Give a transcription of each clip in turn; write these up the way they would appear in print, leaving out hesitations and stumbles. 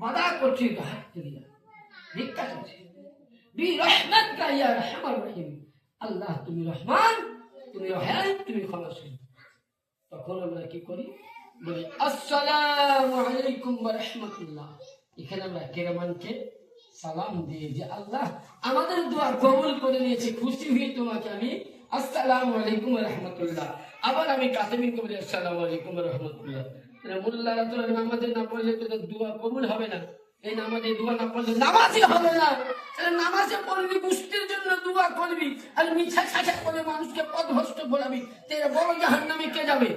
বাধা করছি, হাত তুলিয়া ভিক্ষা করছি, বিরহমাতিকা ইয়া আরহামার রাহিম, আল্লাহ তুমি রহমান, তুমি রহিম, তুমি ক্ষমাশীল। তখন আমরা কি করি? বলি আসসালামু আলাইকুম ওয়া রাহমাতুল্লাহ। এখানে আমরা কেরামানকে সালাম দিয়ে যে আল্লাহ আমাদের দোয়া কবুল করে নিয়েছে, খুশি হয়ে তোমাকে আমি আসসালামু আলাইকুম ওয়া রাহমাতুল্লাহ। আবার আমি কাতেমিনকে বলি আসসালামু আলাইকুম ওয়া রাহমাতুল্লাহ। মোল্লারা তো নামাজে না পড়লে তো দোয়া কবুল হবে না। এই নামাজে দোয়া না পড়লে নামাজই হবে না। নামাজে পড়বি, গোষ্ঠীর জন্য দোয়া করবি, আর মিছা ছাঁচা করে মানুষকে পথভ্রষ্ট করাবি, তেরা বড় জাহান্নামে কে যাবে?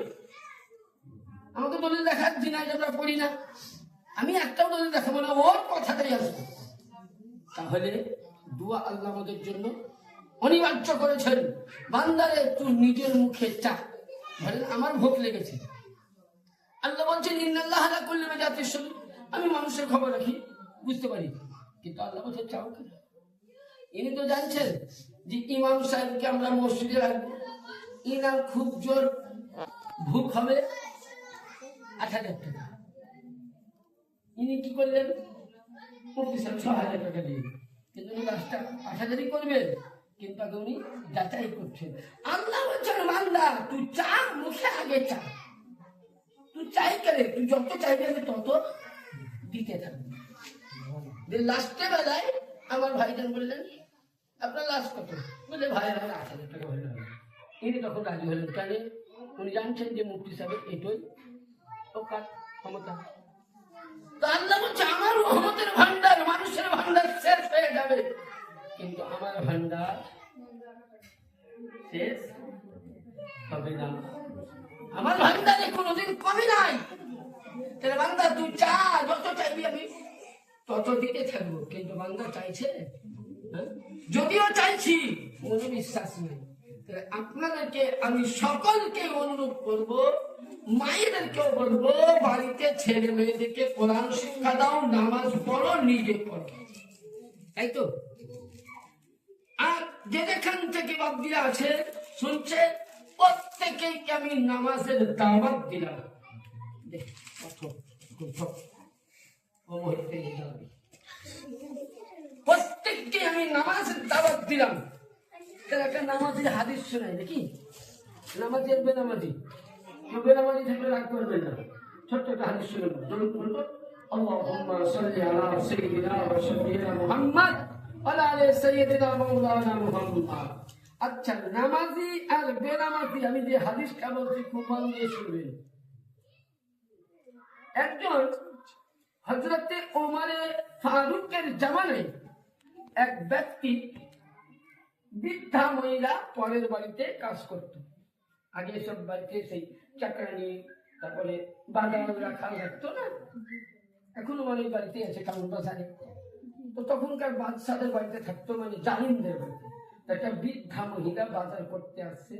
আমাকে দলিল দেখাচ্ছি না যে আমরা পড়ি না, আমি একটাও দলিল দেখাবো না, ওর কথাটাই আসবো। তাহলে দোয়া আল্লাহ আমাদের জন্য অনিবার্য করেছেন। বান্দারে তুই নিজের মুখে চা, বলেন আমার ভোগ লেগেছে, আল্লাহ বলছেন ইন্নাল্লাহ আলা কুল্লি যাতির শহীদ। আমি মানুষের খবর রাখি, বুঝতে পারি, কিন্তু আল্লাহ বলছে চাও কেন? ইনি তো জানছেন যে ইমাম সাহেবকে আমরা মসজিদে রাখবো, ইনার খুব জোর ভুক হবে ৮,০০০ টাকা। ইনি কি করলেন? মুফতি সাহেব ৬,০০০ টাকা দিয়ে, কিন্তু কাজটা ৮,০০০ই করবেন, কিন্তু আগে উনি যাচাই করছেন। আল্লাহ বলছেন বান্দা তুই চা, মুখে আগে চা, তুই চাই করে, তুই যত চাইবি আমি তত দিতে থাকবি। লাস্টে বেলায় আমার ভাইজান বললেন আপনার লাস্ট কত? বলে ভাই আমার ৮,০০০ টাকা হয়ে গেল। ইনি তখন রাজি হলেন, কেন? উনি জানছেন যে মুফতি সাহেবের এটাই ওকাত, ক্ষমতা। তো আল্লাহ বলছে আমার রহমতের ভান্ডার, মানুষের ভান্ডার শেষ হয়ে যাবে, কিন্তু আমার ভান্ডার শেষ হবে না। আমার ভান্ডারে কোনোদিন কমে নাই। তাহলে বান্দা তুই চা, যত চাইবি আমি তত দিতে থাকবো, কিন্তু বান্দা চাইছে, যদিও চাইছি কোনো বিশ্বাস নেই। আপনাদেরকে আমি সকলকে অনুরোধ করব, মায়েদেরকেও বলবো বাড়িতে ছেলে মেয়েদেরকে কোরআন শিক্ষা দাও, নামাজ পড়ো, নিজে পড়ো, তাই তো? আর যে যেখান থেকে বাপজিরা আছে শুনছে, প্রত্যেকেই আমি নামাজের দাওয়াত দিলাম। প্রত্যেককে আমি নামাজের দাওয়াত দিলাম। একটা নামাজের হাদিস শোনাই দেখি, নামাজের বেনামাজি, বেনামাজি থাকলে রাগ করবেন না, ছোট্ট একটা হাদিস শুনে বলবো। আল্লাহুম্মা সাল্লি আলা সাইয়্যিদিনা ওয়া শাফিঈনা মুহাম্মদ ওয়া আলা সাইয়্যিদিনা মাওলানা মুহাম্মদ। আচ্ছা, নামাজি আর বেনামাজি আমি যে হাদিসটা বলছি খুব মন দিয়ে শুনবেন। একজন হযরতে ওমরে ফারুকের জামানায় এক ব্যক্তি, বৃদ্ধা মহিলা, পরের বাড়িতে কাজ করত। আগে সব বাড়িতে সেই চাকরানি, তারপরে বাজার রাখা রাখতো না, এখনো অনেক বাড়িতে আছে কারণ বাজারে। তো তখনকার বাদশাদের বাড়িতে থাকতো, মানে জালিমদের বাড়িতে। একটা বৃদ্ধা মহিলা বাজার করতে আসছে,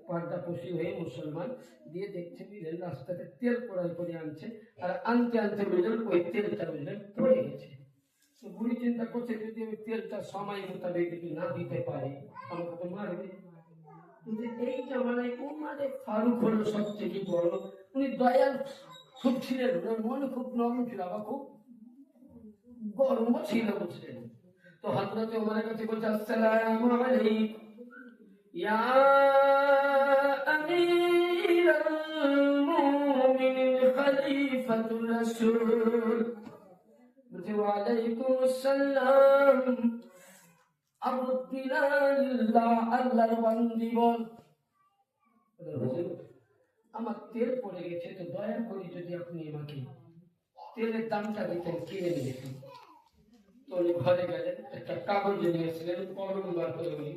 পর্দাপোষী হয়ে মুসলমান, দিয়ে দেখছে বুঝলেন রাস্তাতে তেল কড়াই করে আনছে, আর আনতে আনতে বুঝলেন ওই তেলটা বুঝলেন পড়ে গেছে। বুড়ি চিন্তা করছে যদি আমি তেলটা সময় মোতাবেক যদি না দিতে পারি আমাকে তো মারবে। কিন্তু এই জামানায় উমারে ফারুক হলো সব থেকে বড়, উনি দয়াল খুব ছিলেন, ওনার মনে খুব নরম ছিল, আবার খুব গরমও ছিল বুঝলেন। তো হযরতে ওমরের কাছে বলছে আসসালামু আলাইকুম ইয়া আমিরাল মুমিনিন খলিফাতুর রাসূল। বলছে ওয়ালাইকুম আসসালাম। আল্লাহর বান্দি বল, আমার তেল পড়ে গেছে, তো দয়া করে যদি আপনি আমাকে তেলের দামটা দিতেন, কিনে নিতেন। তো উনি ঘরে গেলেন, একটা কাগজ নিয়েছিলেন, কলম বার করে উনি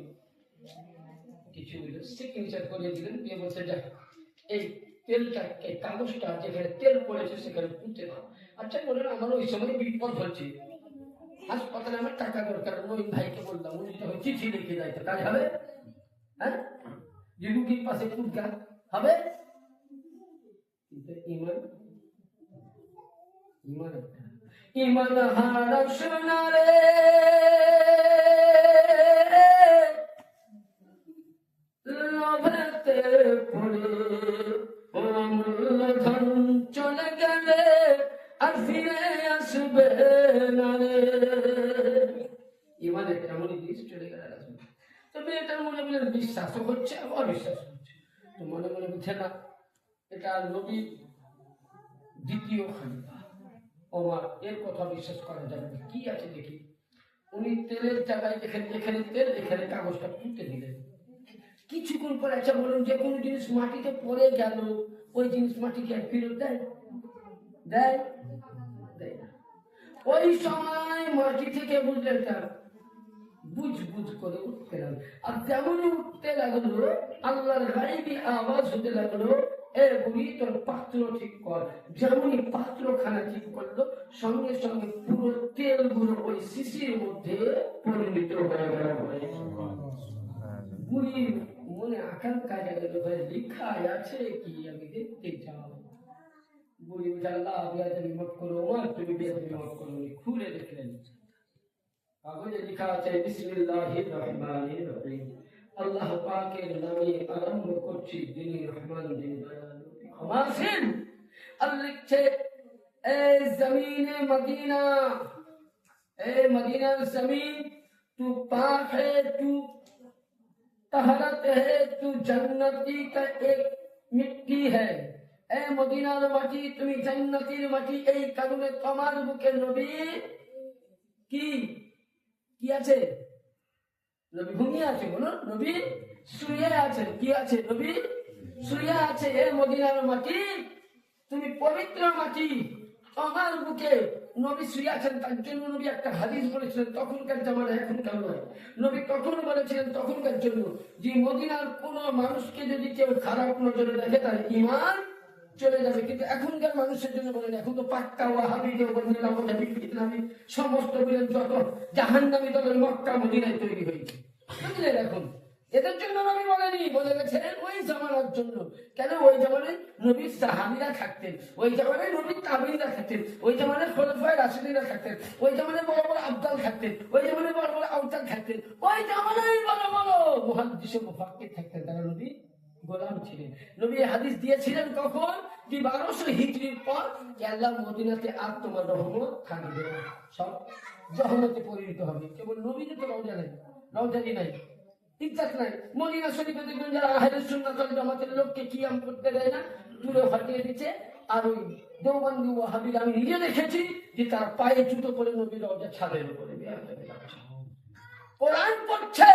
কিছু সিগনেচার করে দিলেন, দিয়ে বলছে যা এই তেলটা, এই কাগজটা যেখানে তেল পড়েছে সেখানে পুঁতে দাও। আচ্ছা বলেন, আমার ওই সময় বিপদ হচ্ছে, হাসপাতালে আমার টাকা দরকার, ওই ভাইকে বললাম, উনি চিঠি লিখে দেয়, তো কাজ হবে? হ্যাঁ, যে রুগীর পাশে পুঁতগা হবে? কিন্তু ইমান, ইমান ইমান হারা সোনা রে, লোভেতে পড়ে অমূল্য ধন চলে গেলে আর ফিরে আসবে আসবে না রে। ইমানের এমনই জিনিস চলে গেল। তো মেয়েটার মনে মনে বিশ্বাসও হচ্ছে আবার অবিশ্বাস হচ্ছে। তো মনে মনে বুঝে না এটা নবীর দ্বিতীয় খলিফা ওমর, এর কথা বিশ্বাস করা যাবে না। কি আছে দেখি। উনি তেলের জায়গায় যেখানে তেল এখানে কাগজটা পুঁতে দিলেন। কিছুক্ষণ পরে আচ্ছা বলুন, যে কোনো জিনিস মাটিতে পড়ে গেল ওই জিনিস মাটিকে ফেরত দেয়? দেয় না। ওই সময় মাটি থেকে বুঝলেন তার বুঝ বুঝ করে উঠতে লাগলো। আর যেমনই উঠতে লাগলো আল্লাহর গায়েবী আওয়াজ হতে লাগলো, এ বুড়ি তোর পাত্র ঠিক কর। যেমনই পাত্রখানা ঠিক করলো সঙ্গে সঙ্গে পুরো তেলগুলো ওই শিশির মধ্যে পরিণত হয়ে গেল। বুড়ির মনে আকাঙ্ক্ষা জাগলো, ভাই লেখা আছে কি আমি দেখতে চাও। বুড়ি আল্লাহ বেয়াদবি মাফ করো, ওমর তুমি বেয়াদবি মাফ করো। খুলে দেখলেন কাগজে লেখা আছে বিসমিল্লাহির রহমানির রহিম, আল্লাহ পাকের নামে আরম্ভ করছি, যিনি রহমান যিনি দয়ালু ক্ষমাশীল। আর লিখছে এ জমিনে মদিনা, এ মদিনার জমিন তু পাক है, तू तहरत है, तू जन्नती का एक मिट्टी है। এ মদিনার মাটি তুমি জান্নাতের মাটি। এই কারণে তোমার বুকে নবী কি কি আছে? নবী ঘুমিয়ে আছে, বলুন। নবী শুয়ে আছে। কি আছে? নবী শুয়ে আছে। এ মদিনার মাটি তুমি পবিত্র মাটি, তোমার বুকে নবী শুয়ে আছেন। তার জন্য নবী একটা হাদিস বলেছিলেন তখনকার জামানায়, এখনকার নয়। নবী তখন বলেছিলেন তখনকার জন্য যে মদিনার কোন মানুষকে যদি কেউ খারাপ নজরে দেখে তার ঈমান চলে যাবে। কিন্তু এখনকার মানুষের জন্য বলেন, এখন তো পাক্কা ওয়াহাবি ইসলামী সমস্ত বলেন যত জাহান্নামী দলের মক্কা মদিনায় তৈরি হয়েছে, বুঝলেন? এখন এদের জন্য নবী বলেনি, বলে গেছেন ওই জামানার জন্য। কেন? ওই জামানায় নবীর সাহাবীরা থাকতেন, ওই জামানায় নবীর তাবিঈনরা থাকতেন, ওই জামানায় খোলাফায়ে রাশিদিনরা থাকতেন, ওই জামানায় বড় বড় আবদাল থাকতেন, ওই জামানায় বড় বড় আওতাদ থাকতেন, ওই জামানায় বড় বড় মুহাদ্দিস ও মুফাক্কির থাকতেন। তারা নবী গোলাম ছিলেন। নবী হাদিস দিয়েছিলেন কখন? যে 1200 হিজরির পর আল্লাহ মদিনাতে আর তোমার রহমত থাকবে না, সব জহমতে পরিণত হবে। কেবল নবীর তো রওজা নাই, রওজাই নাই, ইজ্জত নাই। মদিনা শরীফে দেখবেন যারা আহলে সুন্নাত ওয়াল জামাতের লোককে কিয়াম করতে দেয় না, দূরে হটিয়ে দিচ্ছে। আর ওই দেওবন্দি ওয়াহাবি আমি নিজে দেখেছি যে তার পায়ে জুতো পরে নবীর রওজা ছাদের উপরে কোরআন পড়ছে।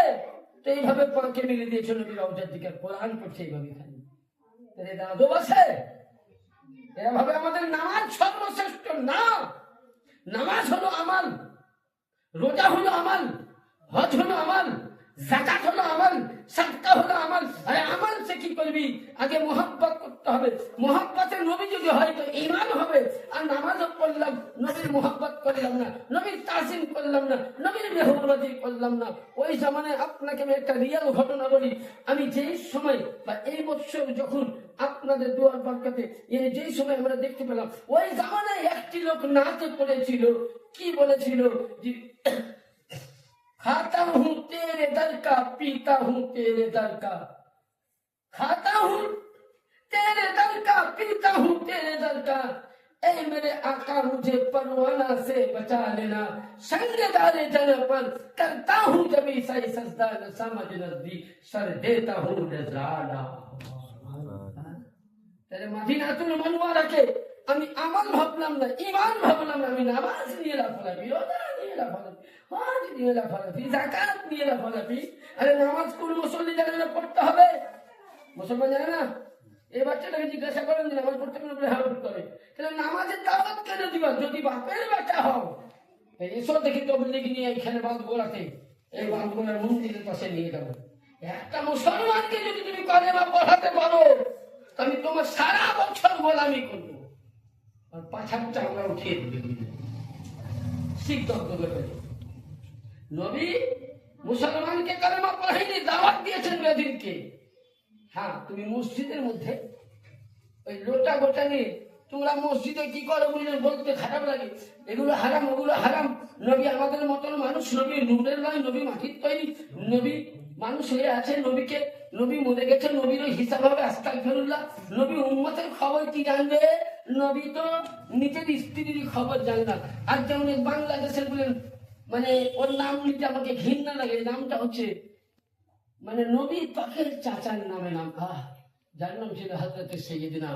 তো এইভাবে পাঁকে মিলে দিয়েছে নবীর রওজার দিকে, কোরআন পড়ছে এইভাবে। খালি এরা আদব আছে? এরা ভাবে আমাদের নামাজ সর্বশ্রেষ্ঠ না। নামাজ হলো আমাল, রোজা হলো আমাল, হজ হলো আমাল, যাকাত হলো আমাল, সাদকা হলো আমাল। আরে আমাল সে কি করবি? আগে মোহাব্বত করতে হবে। মোহাব্বতে নবী যদি হয় তো ঈমান হবে। আর নামাজও পড়লাম, নবীর মোহাব্বত করলাম না, নবীর তাসিম করলাম না, নবীর মেহরবানি করলাম না। ওই জামানায় আপনাকে আমি একটা রিয়াল ঘটনা বলি। আমি যেই সময় বা এই বছর যখন আপনাদের দুয়ার বরকতে যেই সময় আমরা দেখতে পেলাম, ওই জামানায় একটি লোক নাচে পড়েছিল। কি বলেছিল? যে खाता हूं तेरे दर का, पीता हूं तेरे दर का, खाता हूं तेरे दर का, पीता हूं तेरे दर का। ऐ मेरे आका मुझे परवाना से बचा लेना, संगदारे जन पर करता हूं जब सही सजदा न समझ नजदीक सर देता हूं नजराना। तेरे मदीना तुल मनवारा के আমি আমাল ভাবলাম না, ঈমান ভাবলাম না। আমি নামাজ নিয়ে লাফালাফি, রোজা নিয়ে লাফালাফি, হজ নিয়ে লাফালাফি, যাকাত নিয়ে লাফালাফি। আরে নামাজ কোন মুসল্লি জানে না পড়তে হবে? মুসলমান জানে না? এই বাচ্চাটাকে জিজ্ঞাসা করেন যে নামাজ পড়তে হবে, হ্যাঁ পড়তে হবে। তাহলে নামাজের দাওয়াত কেন দিবা? যদি বাপের বাচ্চা হও, এসব দেখি তবলিগ নিয়ে এখানে বাঁধগোড়াতে, এই বাঁধগোড়ার মন্দিরের পাশে নিয়ে যাবো। একটা মুসলমানকে যদি তুমি কালেমা পড়াতে পারো, আমি তোমার সারা বছর গোলামি করবো। পাছার চামড়া উঠিয়ে দিবে। নবী মুসলমানকে কালেমা পড়াইনি, দাওয়াত দিয়েছেন বেদিনকে। হ্যাঁ, তুমি মসজিদের মধ্যে ওই লোটা গোটা নিয়ে তোমরা মসজিদে কি করো বুঝলেন? বলতে খারাপ লাগে। এগুলো হারাম, ওগুলো হারাম। নবী আমাদের মতন মানুষ, নবী নূরের নয়, নবী মাটির তৈরি। নবী মানুষ হয়ে আছে, নবীকে নবী মরে গেছে, নবীর হিসাব হবে আস্তাগফিরুল্লাহ। নবী উম্মতের খবর কি জানবে? নবী তো নিজের স্ত্রীর খবর জানে না। আর যেমন এই বাংলাদেশের বলেন, মানে ওর নাম নিতে আমাকে ঘৃণা লাগে। এই নামটা হচ্ছে মানে নবী পাকের চাচার নামে নাম। যার নাম ছিল হযরত সাইয়্যিদিনা